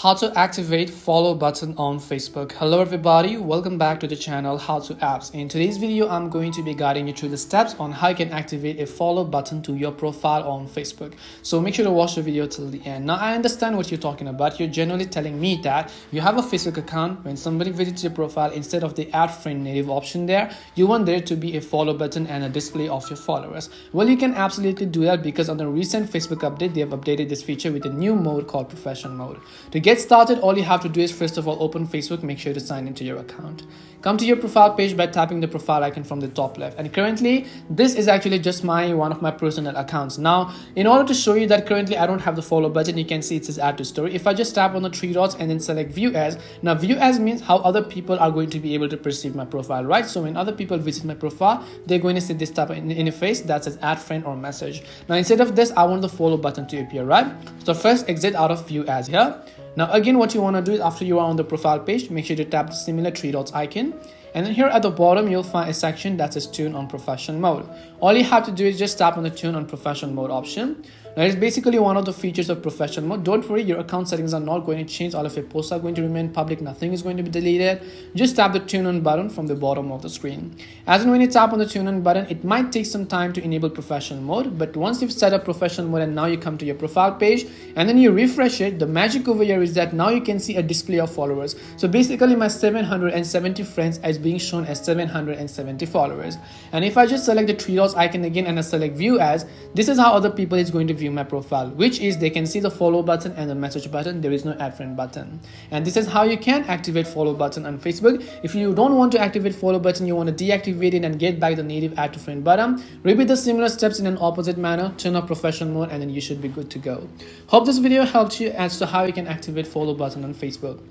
How to activate follow button on Facebook. Hello everybody, welcome back to the channel How to Apps. In today's video, I'm going to be guiding you through the steps on how you can activate a follow button to your profile on Facebook. So make sure to watch the video till the end. Now I understand what you're talking about. You're generally telling me that you have a Facebook account. When somebody visits your profile, instead of the add friend native option there, you want there to be a follow button and a display of your followers. Well, you can absolutely do that because on the recent Facebook update, they have updated this feature with a new mode called professional mode. To get started, all you have to do is first of all open Facebook. Make sure to sign into your account. Come to your profile page by tapping the profile icon from the top left. And currently, this is actually just one of my personal accounts. Now, in order to show you that currently I don't have the follow button, you can see it says add to story. If I just tap on the three dots and then select view as, now view as means how other people are going to be able to perceive my profile, right? So when other people visit my profile, they're going to see this type of interface that says add friend or message. Now instead of this, I want the follow button to appear, right? So first exit out of view as here. Now again, what you want to do is after you are on the profile page, make sure to tap the similar three dots icon. And then here at the bottom, you'll find a section that says tune on professional mode. All you have to do is just tap on the tune on professional mode option. Now it's basically one of the features of professional mode. Don't worry, your account settings are not going to change. All of your posts are going to remain public. Nothing is going to be deleted. Just tap the tune on button from the bottom of the screen. As and when you tap on the tune on button, it might take some time to enable professional mode. But once you've set up professional mode and now you come to your profile page and then you refresh it, the magic over here is that now you can see a display of followers. So basically my 770 friends is being shown as 770 followers. And if I just select the three dots icon again and I select view as, this is how other people is going to view my profile, which is they can see the follow button and the message button. There is no add friend button. And this is how you can activate follow button on Facebook. If you don't want to activate follow button, you want to deactivate it and get back the native add to friend button, repeat the similar steps in an opposite manner, turn off professional mode, and then you should be good to go. Hope this video helped you as to how you can activate follow button on Facebook.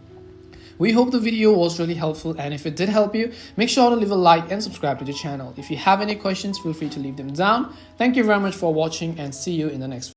We hope the video was really helpful, and if it did help you, make sure to leave a like and subscribe to the channel. If you have any questions, feel free to leave them down. Thank you very much for watching and see you in the next video.